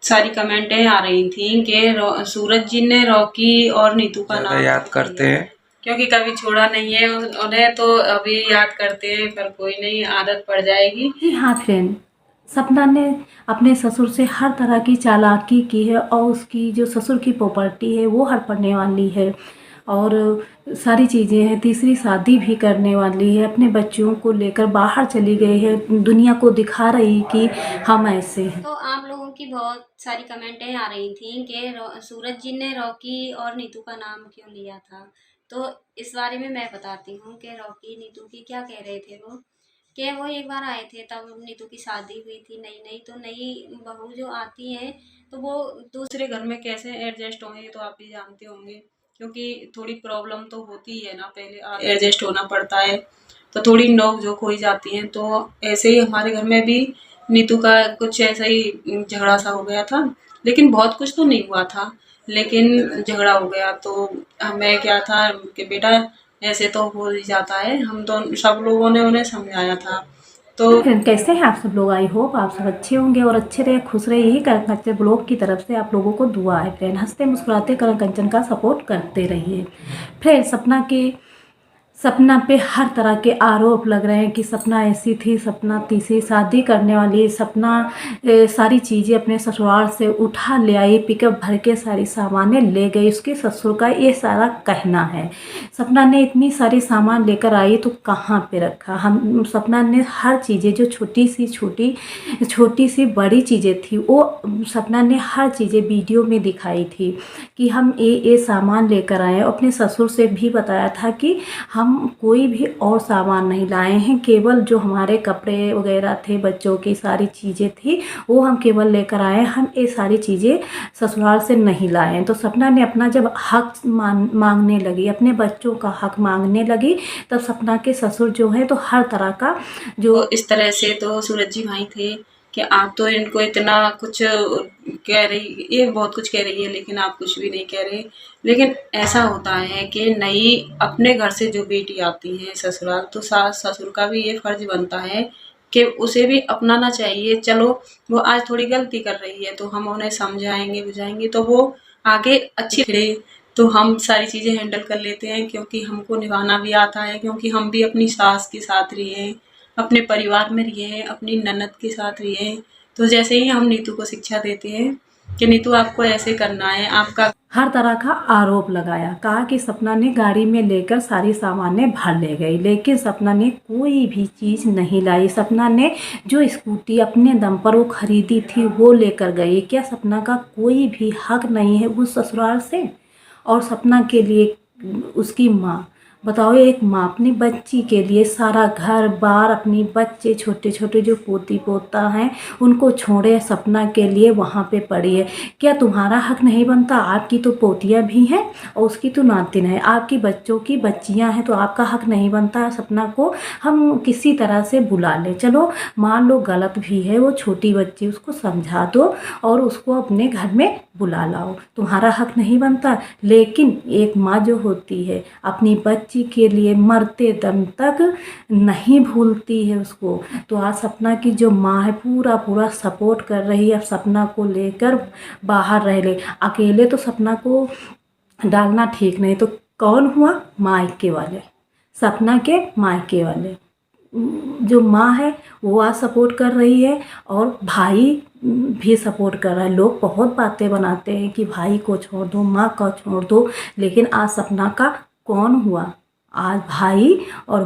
सारी कमेंटें आ रही थी कि सूरज जी ने रॉकी और नीतू का नाम याद करते हैं, क्योंकि कभी छोड़ा नहीं है उन्हें, तो अभी याद करते हैं, पर कोई नहीं, आदत पड़ जाएगी। जी हाँ फ्रेंड, सपना ने अपने ससुर से हर तरह की चालाकी की है और उसकी जो ससुर की प्रॉपर्टी है वो हड़पने वाली है और सारी चीज़ें हैं। तीसरी शादी भी करने वाली है, अपने बच्चों को लेकर बाहर चली गई है, दुनिया को दिखा रही कि हम ऐसे हैं। तो आप लोगों की बहुत सारी कमेंटें आ रही थी कि सूरज जी ने रॉकी और नीतू का नाम क्यों लिया था। तो इस बारे में मैं बताती हूँ कि रॉकी नीतू की क्या कह रहे थे वो एक बार आए थे, तब नीतू की शादी हुई थी नई नई, तो नई बहू जो आती है तो वो दूसरे घर में कैसे एडजस्ट होंगे तो आप भी जानते होंगे, क्योंकि थोड़ी प्रॉब्लम तो होती है ना, पहले एडजस्ट होना पड़ता है, तो थोड़ी नोक झोंक हो ही जाती है। तो ऐसे ही हमारे घर में भी नीतू का कुछ ऐसा ही झगड़ा सा हो गया था, लेकिन बहुत कुछ तो नहीं हुआ था, लेकिन झगड़ा हो गया। तो हमें क्या था कि बेटा ऐसे तो हो ही जाता है, हम तो सब लोगों ने उन्हें समझाया था। तो फ्रेंड कैसे हैं आप सब लोग? आई होप आप सब अच्छे होंगे और अच्छे रहे, खुश रहे, यही करण कंचन ब्लॉग की तरफ से आप लोगों को दुआ है। फ्रेंड हंसते मुस्कुराते करण कंचन का सपोर्ट करते रहिए। फ्रेंड सपना पे हर तरह के आरोप लग रहे हैं कि सपना ऐसी थी, सपना तीसरी शादी करने वाली, सपना सारी चीज़ें अपने ससुराल से उठा ले आई, पिकअप भर के सारी सामानें ले गई, उसके ससुर का ये सारा कहना है। सपना ने इतनी सारी सामान लेकर आई तो कहाँ पे रखा? हम सपना ने हर चीज़ें जो छोटी सी बड़ी चीज़ें थी वो सपना ने हर चीज़ें वीडियो में दिखाई थी कि हम ये सामान लेकर आए। अपने ससुर से भी बताया था कि हम कोई भी और सामान नहीं लाए हैं, केवल जो हमारे कपड़े वगैरह थे, बच्चों की सारी चीज़ें थी वो हम केवल लेकर आए हैं, हम ये सारी चीज़ें ससुराल से नहीं लाए हैं। तो सपना ने अपना जब हक मांगने लगी, अपने बच्चों का हक मांगने लगी, तब सपना के ससुर जो है तो हर तरह का जो इस तरह से तो सूरज जी भाई थे कि आप तो इनको इतना कुछ कह रही, ये बहुत कुछ कह रही है, लेकिन आप कुछ भी नहीं कह रहे। लेकिन ऐसा होता है कि नई अपने घर से जो बेटी आती है ससुराल, तो सास ससुर का भी ये फर्ज बनता है कि उसे भी अपनाना चाहिए। चलो वो आज थोड़ी गलती कर रही है तो हम उन्हें समझाएंगे बुझाएंगे तो वो आगे अच्छी फिरे, तो हम सारी चीज़ें हैंडल कर लेते हैं, क्योंकि हमको निभाना भी आता है, क्योंकि हम भी अपनी सास के साथ रहे हैं, अपने परिवार में रहे हैं, अपनी ननद के साथ रहे हैं। तो जैसे ही हम नीतू को शिक्षा देते हैं कि नीतू आपको ऐसे करना है, आपका हर तरह का आरोप लगाया, कहा कि सपना ने गाड़ी में लेकर सारी सामानें भर ले गई, लेकिन सपना ने कोई भी चीज़ नहीं लाई। सपना ने जो स्कूटी अपने दम पर वो खरीदी थी वो लेकर गई। क्या सपना का कोई भी हक नहीं है उस ससुराल से? और सपना के लिए उसकी माँ, बताओ, एक माँ अपनी बच्ची के लिए सारा घर बार, अपनी बच्चे छोटे छोटे जो पोती पोता हैं उनको छोड़े सपना के लिए वहाँ पे पड़ी है। क्या तुम्हारा हक नहीं बनता? आपकी तो पोतियाँ भी हैं और उसकी तो नातिन है, आपकी बच्चों की बच्चियाँ हैं, तो आपका हक नहीं बनता सपना को हम किसी तरह से बुला लें? चलो मान लो गलत भी है, वो छोटी बच्ची, उसको समझा दो और उसको अपने घर में बुला लाओ, तुम्हारा हक नहीं बनता? लेकिन एक माँ जो होती है अपनी बच्ची के लिए मरते दम तक नहीं भूलती है उसको। तो आज सपना की जो माँ है पूरा सपोर्ट कर रही है, सपना को लेकर बाहर रह ले। अकेले तो सपना को डालना ठीक नहीं, तो कौन हुआ? मायके वाले, सपना के मायके वाले जो माँ है वो आज सपोर्ट कर रही है और भाई भी सपोर्ट कर रहा है। लोग बहुत बातें बनाते हैं कि भाई को छोड़ दो, माँ को छोड़ दो, लेकिन आज सपना का कौन हुआ? आज भाई और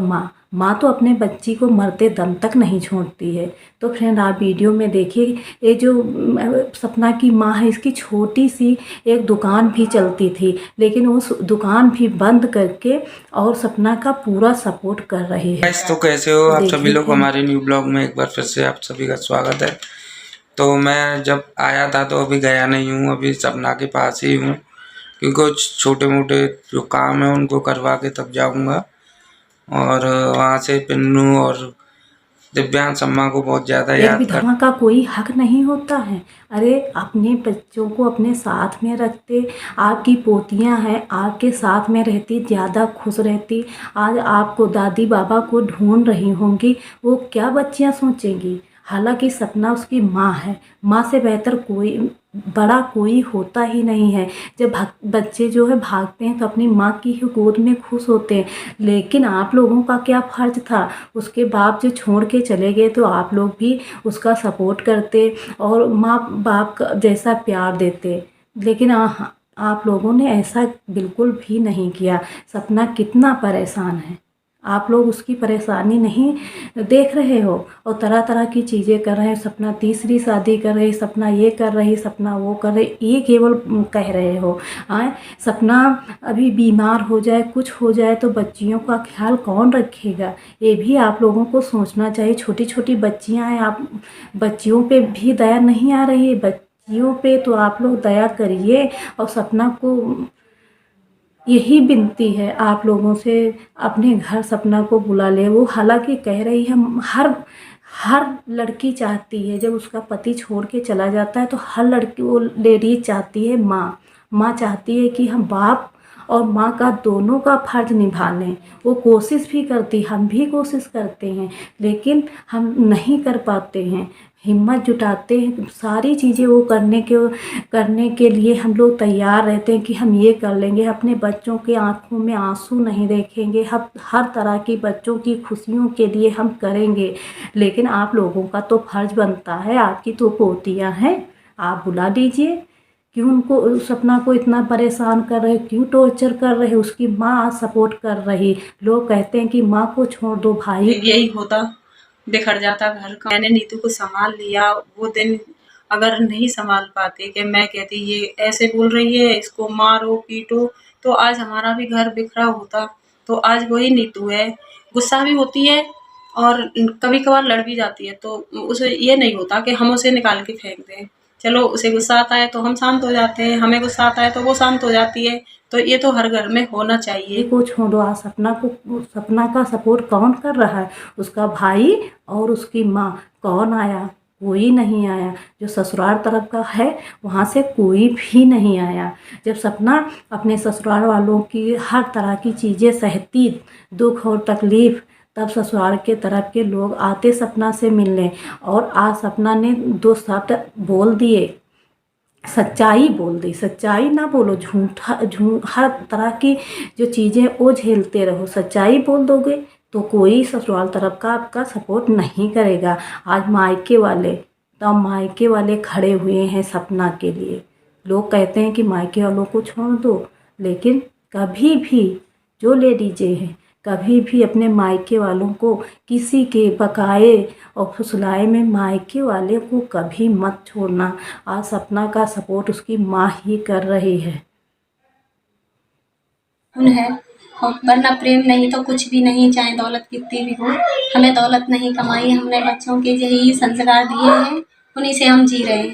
माँ तो अपने बच्ची को मरते दम तक नहीं छोड़ती है। तो फ्रेंड आप वीडियो में देखिए, ये जो सपना की माँ है इसकी छोटी सी एक दुकान भी चलती थी, लेकिन उस दुकान भी बंद करके और सपना का पूरा सपोर्ट कर रही है। तो कैसे हो आप सभी लोग? हमारे न्यू ब्लॉग में एक बार फिर से आप सभी का स्वागत है। तो मैं जब आया था तो अभी गया नहीं हूँ, अभी सपना के पास ही हूँ, क्योंकि कुछ छोटे मोटे जो काम है उनको करवा के तब जाऊँगा। और वहाँ से पिन्नू और दिव्यांश अम्मा को बहुत ज़्यादा याद विधवा का कोई हक नहीं होता है। अरे अपने बच्चों को अपने साथ में रखते, आपकी पोतियां हैं आपके साथ में रहती, ज़्यादा खुश रहती। आज आपको दादी बाबा को ढूंढ रही होंगी, वो क्या बच्चियां सोचेंगी? हालांकि सपना उसकी माँ है। माँ से बेहतर कोई बड़ा कोई होता ही नहीं है। जब बच्चे जो है भागते हैं तो अपनी माँ की ही गोद में खुश होते हैं। लेकिन आप लोगों का क्या फ़र्ज़ था? उसके बाप जो छोड़ के चले गए तो आप लोग भी उसका सपोर्ट करते और माँ बाप का जैसा प्यार देते। लेकिन आप लोगों ने ऐसा बिल्कुल भी नहीं किया। सपना कितना परेशान है, आप लोग उसकी परेशानी नहीं देख रहे हो और तरह तरह की चीज़ें कर रहे हैं। सपना तीसरी शादी कर रही, सपना ये कर रही, सपना वो कर रही, ये केवल कह रहे हो। सपना अभी बीमार हो जाए, कुछ हो जाए तो बच्चियों का ख्याल कौन रखेगा? ये भी आप लोगों को सोचना चाहिए। छोटी छोटी बच्चियां हैं, आप बच्चियों पे भी दया नहीं आ रही है? बच्चियों पे तो आप लोग दया करिए। और सपना को यही विनती है आप लोगों से, अपने घर सपना को बुला ले। वो हालांकि कह रही है, हर लड़की चाहती है जब उसका पति छोड़ के चला जाता है तो हर लड़की वो लेडीज चाहती है, माँ चाहती है कि हम बाप और माँ का दोनों का फर्ज निभा लें। वो कोशिश भी करती, हम भी कोशिश करते हैं, लेकिन हम नहीं कर पाते हैं। हिम्मत जुटाते हैं, सारी चीज़ें वो करने के लिए हम लोग तैयार रहते हैं कि हम ये कर लेंगे। अपने बच्चों के आंखों में आंसू नहीं देखेंगे, हर तरह की बच्चों की खुशियों के लिए हम करेंगे। लेकिन आप लोगों का तो फर्ज बनता है, आपकी तो पोतियाँ हैं, आप बुला लीजिए। क्यों उनको सपना को इतना परेशान कर रहे, क्यों टॉर्चर कर रहे? उसकी माँ सपोर्ट कर रही। लोग कहते हैं कि माँ को छोड़ दो भाई। यही होता, बिखर जाता घर का। मैंने नीतू को संभाल लिया। वो दिन अगर नहीं संभाल पाते कि मैं कहती ये ऐसे बोल रही है, इसको मारो पीटो, तो आज हमारा भी घर बिखरा होता। तो आज वही नीतू है, गुस्सा भी होती है और कभी कभार लड़ भी जाती है। तो उसे ये नहीं होता कि हम उसे निकाल के फेंक दें। चलो उसे गुस्सा आता है तो हम शांत हो जाते हैं, हमें गुस्सा आता है तो वो शांत हो जाती है। तो ये तो हर घर में होना चाहिए। को छोड़ो, आज सपना का सपोर्ट कौन कर रहा है? उसका भाई और उसकी माँ। कौन आया? कोई नहीं आया। जो ससुराल तरफ का है वहाँ से कोई भी नहीं आया। जब सपना अपने ससुराल वालों की हर तरह की चीज़ें सहती, दुख और तकलीफ़, तब ससुराल के तरफ के लोग आते सपना से मिलने। और आज सपना ने 2 शब्द बोल दिए, सच्चाई बोल दी। सच्चाई ना बोलो, हर तरह की जो चीज़ें वो झेलते रहो। सच्चाई बोल दोगे तो कोई ससुराल तरफ का आपका सपोर्ट नहीं करेगा। आज मायके वाले खड़े हुए हैं सपना के लिए। लोग कहते हैं कि मायके वालों को छोड़ दो, लेकिन कभी भी जो लेडीजें हैं कभी भी अपने मायके वालों को किसी के बकाए और फुसलाए में मायके वाले को कभी मत छोड़ना। आज सपना का सपोर्ट उसकी माँ ही कर रही है। है और वरना प्रेम नहीं तो कुछ भी नहीं, चाहे दौलत कितनी भी हो। हमें दौलत नहीं कमाई, हमने बच्चों के यही संस्कार दिए हैं, उन्हीं से हम जी रहे हैं।